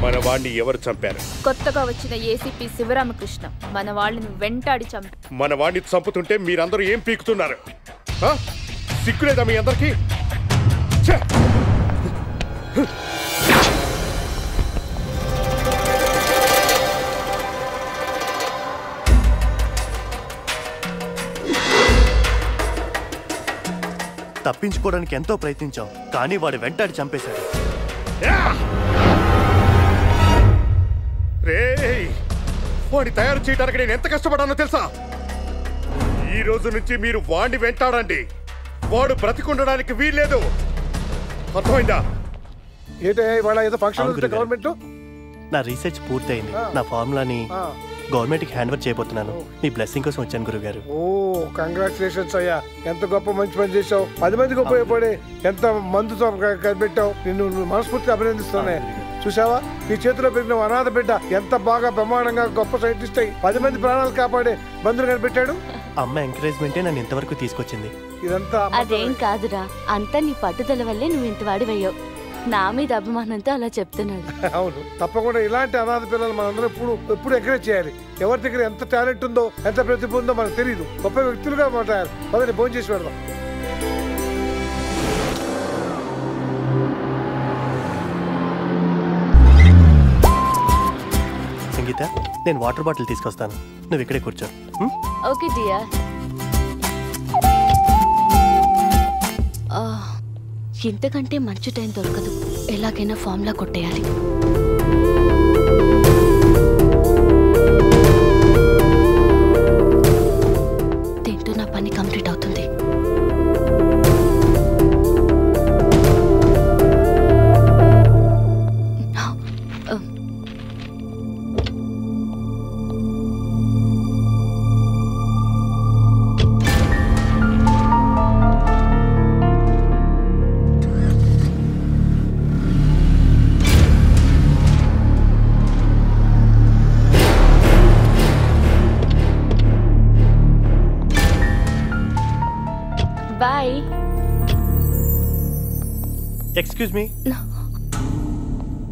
మన వాడిని ఎవరు చంపారు? కొత్తగా వచ్చిన ఏసీపీ శివరామకృష్ణ మన వాళ్ళని వెంటాడి చంపారు. మన వాడిని చంపుతుంటే మీరందరూ ఏం పీకుతున్నారు? సిగ్గులేదా మీ అందరికీ? తప్పించుకోవడానికి ఎంతో ప్రయత్నించాం, కానీ వాడు వెంటాడి చంపేశాడు. వాడిని తయారు చేయడానికి నేను ఎంత కష్టపడానో తెలుసా? ఈ రోజు నుంచి మీరు వాడిని వెంటాడండి. వాడు బ్రతికుండడానికి వీల్లేదు. అర్థమైందా? నా రీసెర్చ్ పూర్తయింది. నా ఫార్ములాని గవర్నమెంట్ కి హ్యాండ్ ఓవర్ చేయబోతున్నాను. మీ బ్లెస్సింగ్ కోసం వచ్చాను గురుగారు. ఓ కంగ్రాచులేషన్స్ అయ్యా, ఎంత గొప్ప మంచి పని చేసావు. 10 మందికి ఉపయోగపడే ఎంత మందుతో కనిపెట్టావు. నిన్ను మనస్ఫూర్తిగా అభినందిస్తున్నానే. చూసావా, నీ చేతిలో పెరిగిన అనాథ బిడ్డ ఎంత బాగా బ్రహ్మాండంగా గొప్ప సైంటిస్ట్ అయ్యి 10 మంది ప్రాణాలు కాపాడే మందులు కనిపెట్టాడు. అమ్మ ఎంకరేజ్మెంటే నన్ను ఇంతవరకు తీసుకొచ్చింది. ఇదంతా అదేం కాదురా, అంతా నీ పట్టుదల వల్లే నువ్వు ఇంత వాడివయ్యావు. నా మీద అభిమానంతో అలా చెప్తున్నాడు. అవును, తప్పకుండా ఇలాంటి అనాథ పిల్లలు మనందరం ఎప్పుడు ఎంకరేజ్ చేయాలి. ఎవరి దగ్గర ఎంత టాలెంట్ ఉందో ఎంత ప్రతిభ ఉందో మనకు తెలియదు. గొప్ప వ్యక్తులుగా మాట్లాడారు. పదని భోజనం చేసి పెడదాం. సంగీత, నేను వాటర్ బాటిల్ తీసుకొస్తాను, నువ్వు ఇక్కడే కూర్చో. Okay dear. ఇంతకంటే మంచి టైం దొరకదు. ఎలాగైనా ఫామ్లా కొట్టేయాలి. దీంతో నా పని కంప్లీట్ అవుతుంది. బాయ్. ఎక్స్క్యూజ్ మీ,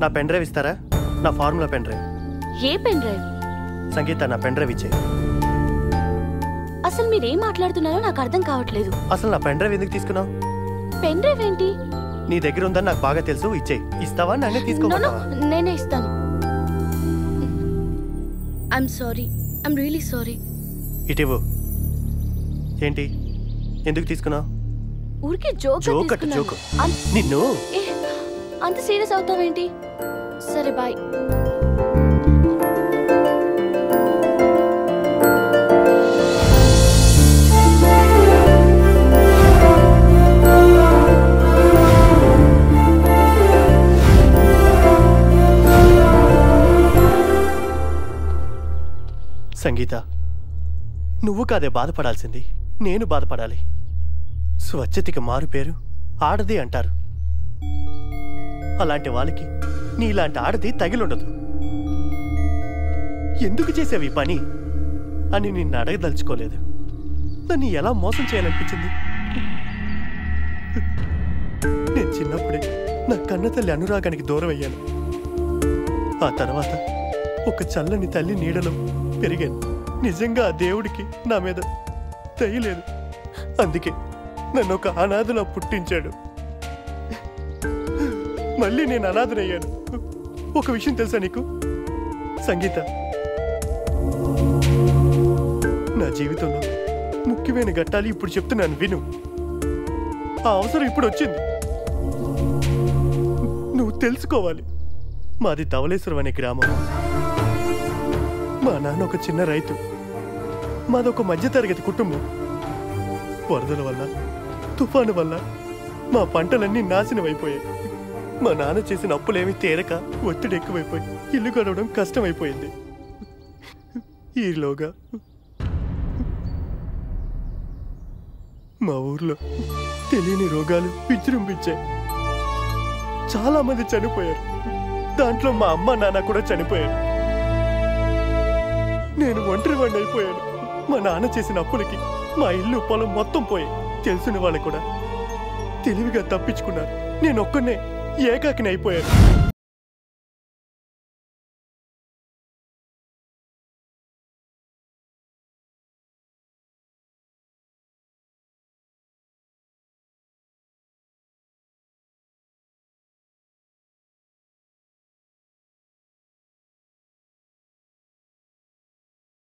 నా పెన్ డ్రైవ్ ఇస్తారా? నా formula pen drive. A pen drive? సంగీత, నా పెన్ డ్రైవ్ ఇచ్చేయి. అసలు మీరేం మాట్లాడుతున్నారో నాకు అర్థం కావట్లేదు. అసలు నా పెన్ డ్రైవ్ ఎందుకు తీసుకున్నావు? పెన్ డ్రైవ్ ఏంటి? నీ దగ్గర ఉందని నాకు బాగా తెలుసు, ఇచ్చేయి. ఇస్తావా? నన్నే తీసుకోమంటావా? నేనే ఇస్తాను. I'm sorry, I'm really sorry. ఇటివ్వు. ఏంటి, ఎందుకు తీసుకున్నావు? ఊరికే జోక్ నిన్ను. అంత సీరియస్ అవుతావేంటి? సరే బాయ్. సంగీత, నువ్వు కాదే బాధపడాల్సింది, నేను బాధపడాలి. స్వచ్ఛతకి మారు పేరు ఆడది అంటారు. అలాంటి వాళ్ళకి నీలాంటి ఆడది తగిలుండదు. ఎందుకు చేసేవి పని అని నిన్ను అడగదలుచుకోలేదు. నన్ను ఎలా మోసం చేయాలనిపించింది. నేను చిన్నప్పుడే నా కన్నతల్లి అనురాగానికి దూరం అయ్యాను. ఆ తర్వాత ఒక చల్లని తల్లి నీడలో పెరిగాను. నిజంగా ఆ దేవుడికి నా మీద దయలేదు. అందుకే నన్ను ఒక అనాథలా పుట్టించాడు. మళ్ళీ నేను అనాథనయ్యాను. ఒక విషయం తెలుసా నీకు సంగీత? నా జీవితంలో ముఖ్యమైన ఘట్టాలు ఇప్పుడు చెప్తున్నాను, విను. ఆ అవసరం ఇప్పుడు వచ్చింది. నువ్వు తెలుసుకోవాలి. మాది ధవళేశ్వరం అనే గ్రామం. మా నాన్న ఒక చిన్న రైతు. మాదొక మధ్యతరగతి కుటుంబం. వరదల వల్ల, తుఫాను వల్ల మా పంటలన్నీ నాశనం అయిపోయాయి. మా నాన్న చేసిన అప్పులేమీ తీరక ఒత్తిడి ఎక్కువైపోయి ఇల్లు గడవడం కష్టమైపోయింది. ఈలోగా మా ఊర్లో తెలియని రోగాలు విజృంభించాయి. చాలా మంది చనిపోయారు. దాంట్లో మా అమ్మ నాన్న కూడా చనిపోయారు. నేను ఒంటరివాడిని అయిపోయాను. మా నాన్న చేసిన అప్పులకి మా ఇల్లు పొలం మొత్తం పోయాయి. తెలిసిన వాళ్ళు కూడా తెలివిగా తప్పించుకున్నారు. నేను ఒక్కనే ఏకాకిని అయిపోయాను.